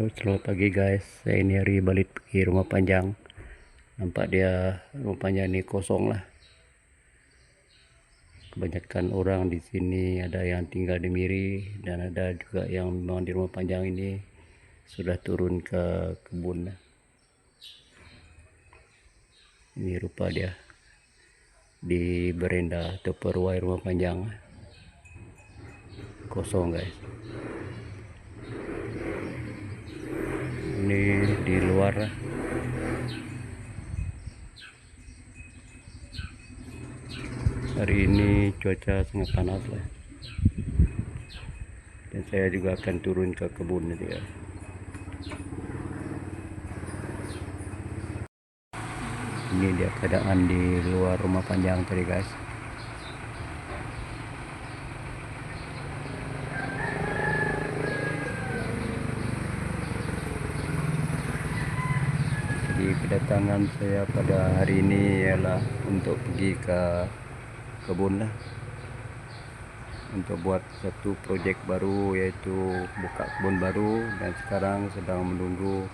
Selamat pagi guys, saya ini hari balik pergi rumah panjang. Nampak dia rumah panjang ini kosong lah. Kebanyakan orang di sini ada yang tinggal di Miri dan ada juga yang memang di rumah panjang ini sudah turun ke kebun. Ini rupa dia di berenda atau peruai rumah panjang. Kosong guys. Ini di luar. Hari ini cuaca sangat panas lah. Dan saya juga akan turun ke kebun nanti ya. Ini dia keadaan di luar rumah panjang tadi guys. Jadi kedatangan saya pada hari ini ialah untuk pergi ke kebun lah, untuk buat satu projek baru, yaitu buka kebun baru. Dan sekarang sedang menunggu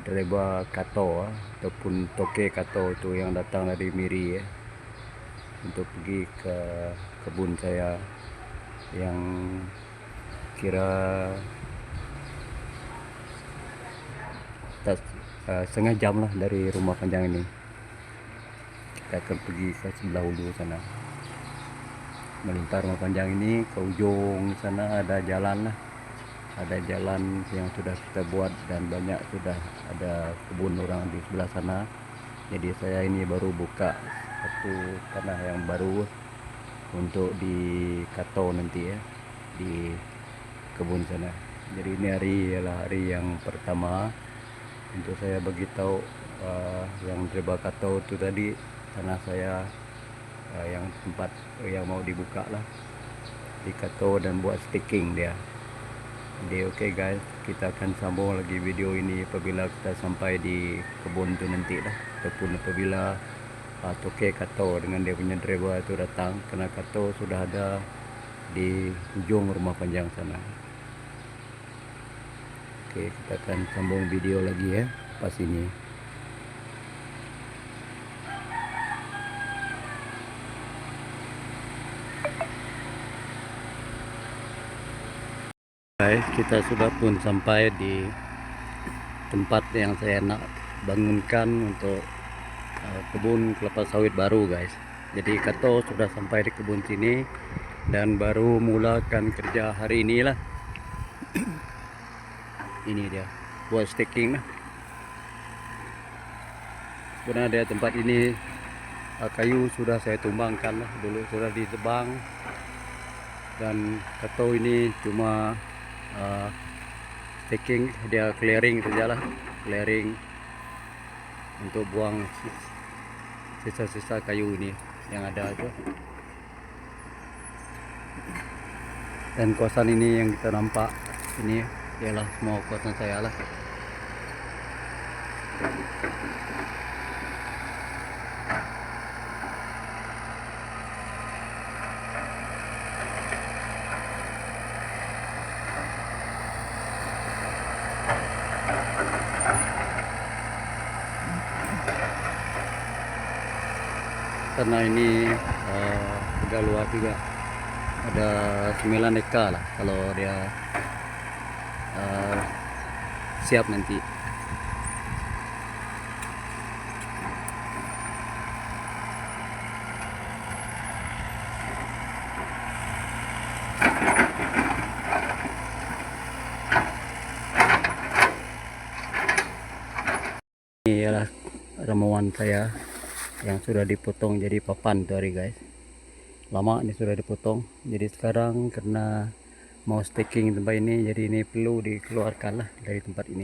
driver kato ataupun toke kato itu yang datang dari Miri ya, untuk pergi ke kebun saya yang kira setengah jam lah dari rumah panjang ini. Kita akan pergi ke sebelah hulu sana, melintasi rumah panjang ini ke ujung sana. Ada jalan lah, ada jalan yang sudah kita buat dan banyak sudah ada kebun orang di sebelah sana. Jadi saya ini baru buka satu tanah yang baru untuk di kato nanti ya, di kebun sana. Jadi ini hari ialah hari yang pertama untuk saya bagi tahu yang driver kato itu tadi tanah saya, yang tempat yang mau dibuka lah, di kato dan buat staking dia. Jadi oke guys, kita akan sambung lagi video ini apabila kita sampai di kebun itu nanti lah, ataupun apabila toke kato dengan dia punya driver itu datang, karena kato sudah ada di ujung rumah panjang sana. Oke, kita akan sambung video lagi ya pas ini. Guys, kita sudah pun sampai di tempat yang saya nak bangunkan untuk kebun kelapa sawit baru guys. Jadi kato sudah sampai di kebun sini dan baru mulakan kerja hari ini lah. Ini dia buat staking lah. Sebenarnya tempat ini kayu sudah saya tumbangkan lah, dulu sudah ditebang, dan kato ini cuma staking, dia clearing sajalah, clearing untuk buang sisa-sisa kayu ini yang ada itu. Dan kawasan ini yang kita nampak ini ialah semua kawasan saya lah. Karena ini agak luas juga, ada 9 hektar lah kalau dia siap nanti. Ini adalah ramuan saya yang sudah dipotong jadi papan tuh hari guys. Lama ini sudah dipotong, jadi sekarang karena mau staking tempat ini, jadi ini perlu dikeluarkan lah dari tempat ini.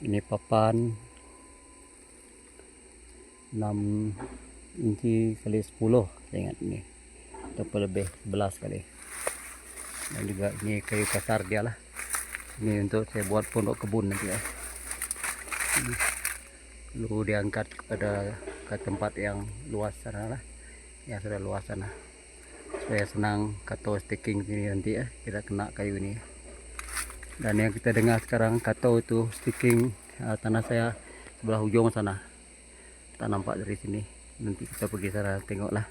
Ini papan 6 inci kali 10 saya ingat ini, atau lebih 11 kali. Dan juga ini kayu kasar dia lah, ini untuk saya buat pondok kebun nanti ya. Ini perlu diangkat ke tempat yang luas sana lah, yang sudah luas sana, supaya senang kato staking sini nanti ya, kita kena kayu ini. Dan yang kita dengar sekarang kata itu sticking tanah saya sebelah ujung sana. Tak nampak dari sini. Nanti kita pergi sana tengoklah.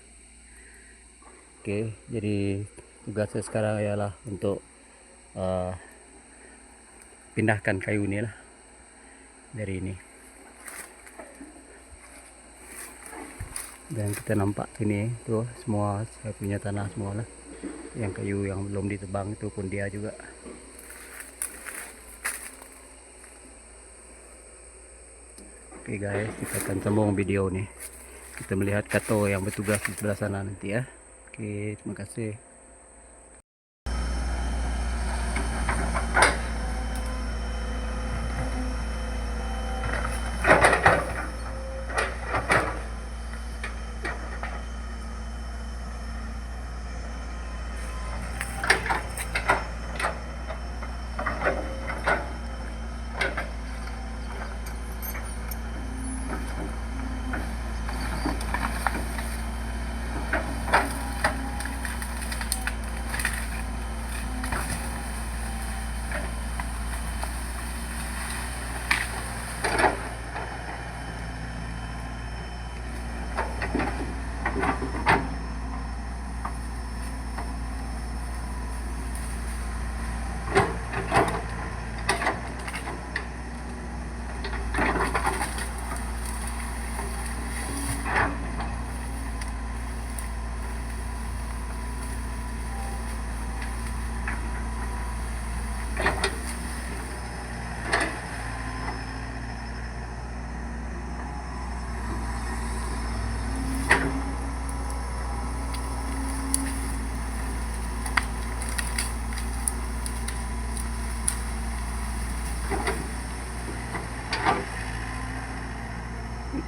Oke, jadi tugas saya sekarang ialah untuk pindahkan kayu ni lah dari ini. Dan kita nampak sini tu semua saya punya tanah semua lah. Yang kayu yang belum ditebang itu pun dia juga. Oke guys, kita akan sambung video ni. Kita melihat kato yang bertugas di sebelah sana nanti ya. Oke, terima kasih.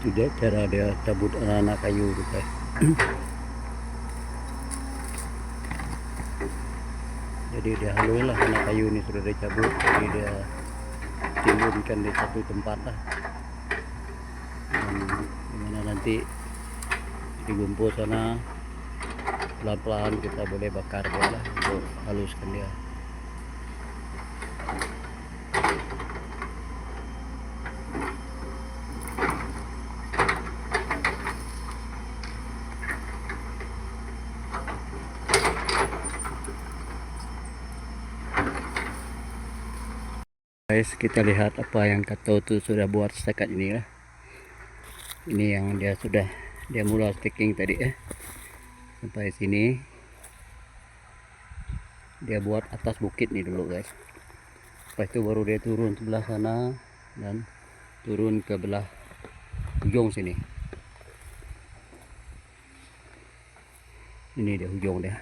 Itu dia cara dia cabut anak-anak kayu tu guys. Jadi dia halus lah anak kayu ni sudah dicabut. Jadi dia timbunkan di satu tempat lah. Dan dimana nanti digumpul sana, pelan-pelan kita boleh bakar dia lah untuk haluskan dia. Guys, kita lihat apa yang Kato tu sudah buat setakat ini lah. Ini yang dia sudah mula sticking tadi sampai sini. Dia buat atas bukit ni dulu guys. Lepas itu baru dia turun sebelah sana dan turun ke belah ujung sini. Ini dia ujung dia.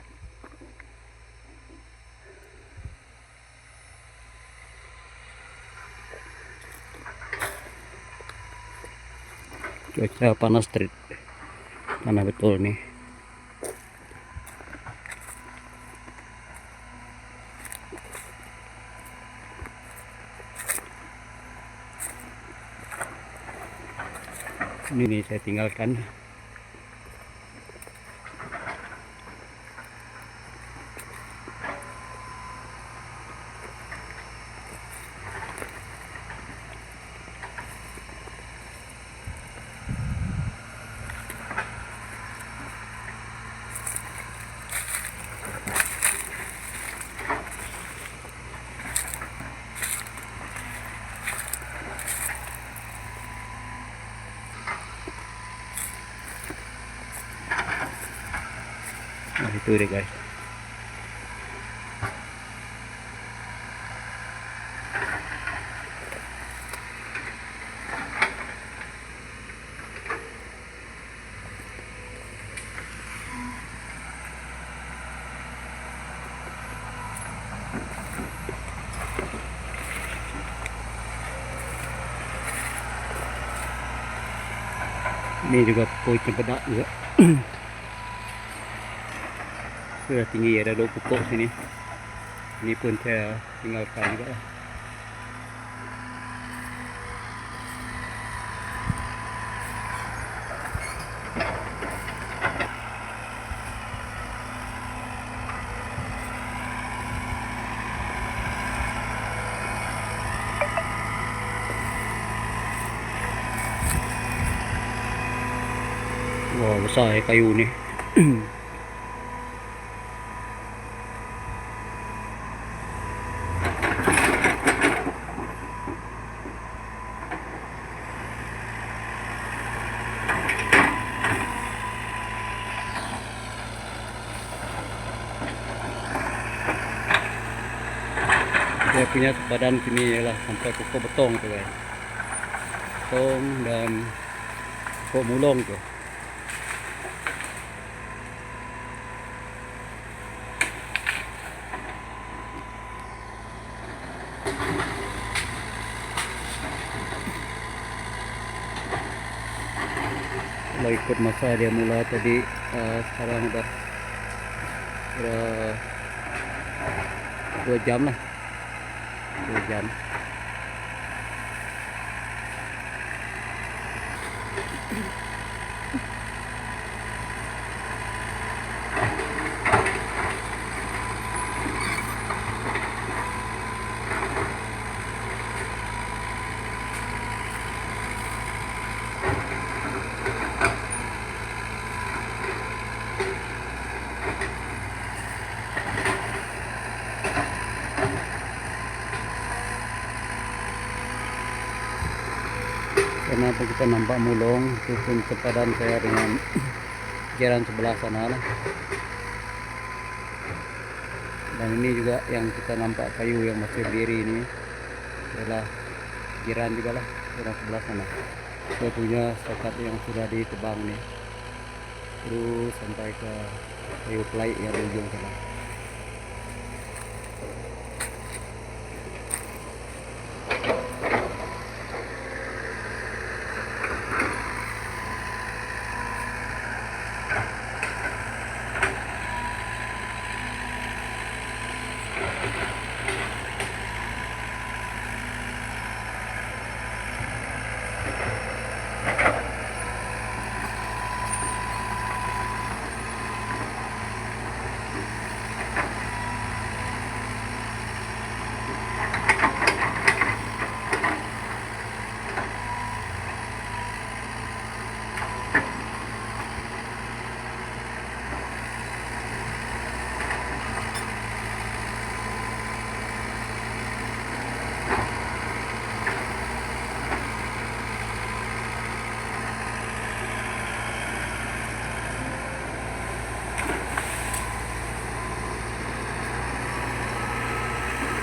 Cuaca panas terik, panas betul nih. Ini nih saya tinggalkan. Nah, itu deh guys. Ini juga poin cempedak juga. Sudah tinggi, ada 2 pokok sini. Ini pun saya tinggalkan juga lah. Wah, besar kayu ni. Dia punya sepadan sini ialah sampai pokok betong tu guys. Betong dan pokok mulong tu. Kalau ikut masa dia mula tadi, sekarang udah 2 jam lah. 2 jam. Kenapa kita nampak mulong, itu pun sepadan saya dengan jalan sebelah sana lah. Dan ini juga yang kita nampak kayu yang masih berdiri ini adalah jiran juga lah, jalan sebelah sana. Saya punya sekat yang sudah ditebang nih, terus sampai ke kayu pelai yang di ujung sana.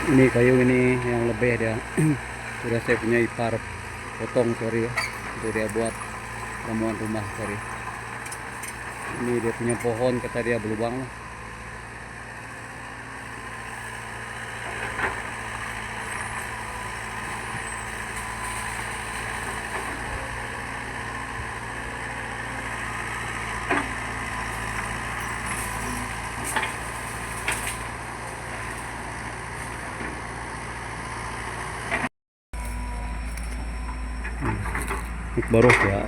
Ini kayu ini yang lebih dia sudah saya punya ipar potong sorry ya, untuk dia buat ramuan rumah sorry. Ini dia punya pohon, kata dia berlubang lah. Baru ya.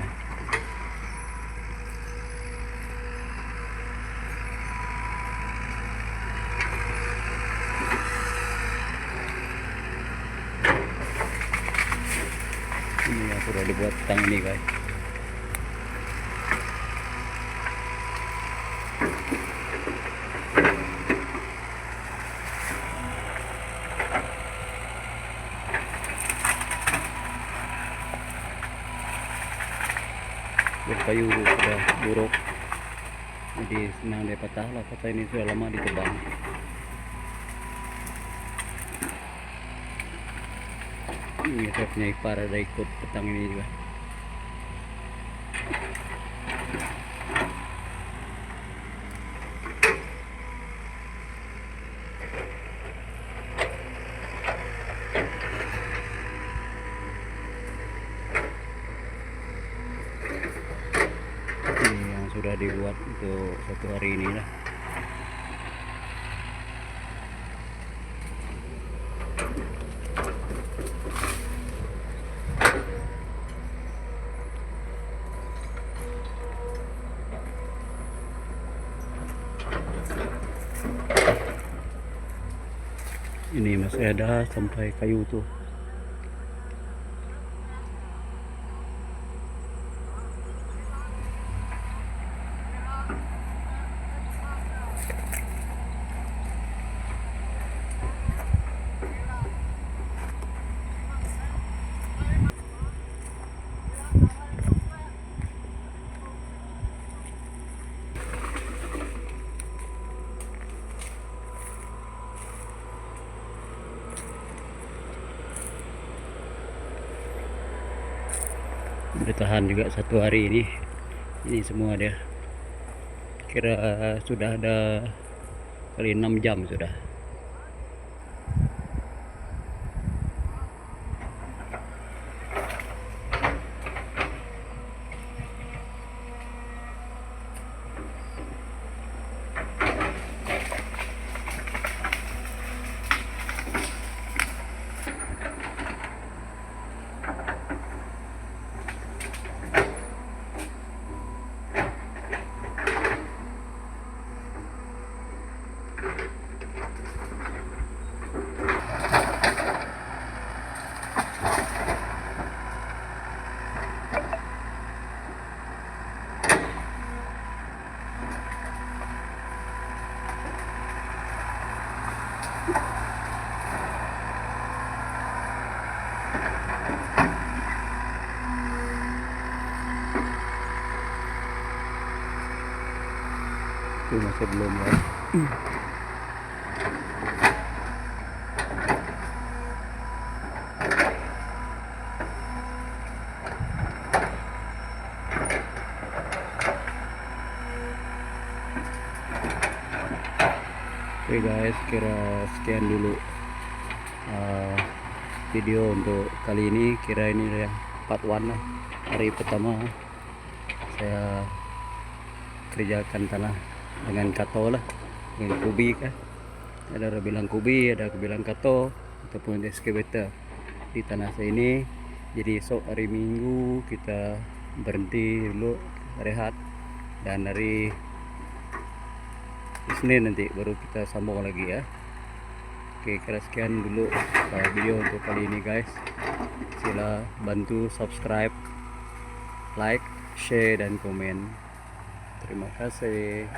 Ini yang sudah dibuat tang ini guys. Kayu sudah buruk, jadi senang dia patah lah, kata ini sudah lama ditebang. Ini saya punya ipar ada ikut petang ini juga. Sudah dibuat untuk satu hari ini lah. Ini masih ada sampai kayu tuh. bertahan juga 1 hari ini semua dia kira sudah ada kali 6 jam sudah. Itu masih belum ya. Oke guys, kira sekian dulu video untuk kali ini. Kira ini ya part 1 lah, hari pertama saya kerjakan tanah dengan kato lah, dengan kubi kan. Ada orang bilang kubi, ada yang bilang kato ataupun excavator di tanah saya ini. Jadi esok hari Minggu kita berhenti dulu rehat, dan hari Senin nanti baru kita sambung lagi ya. Oke, kira sekian dulu video untuk kali ini guys. Sila bantu subscribe, like, share dan komen. Terima kasih.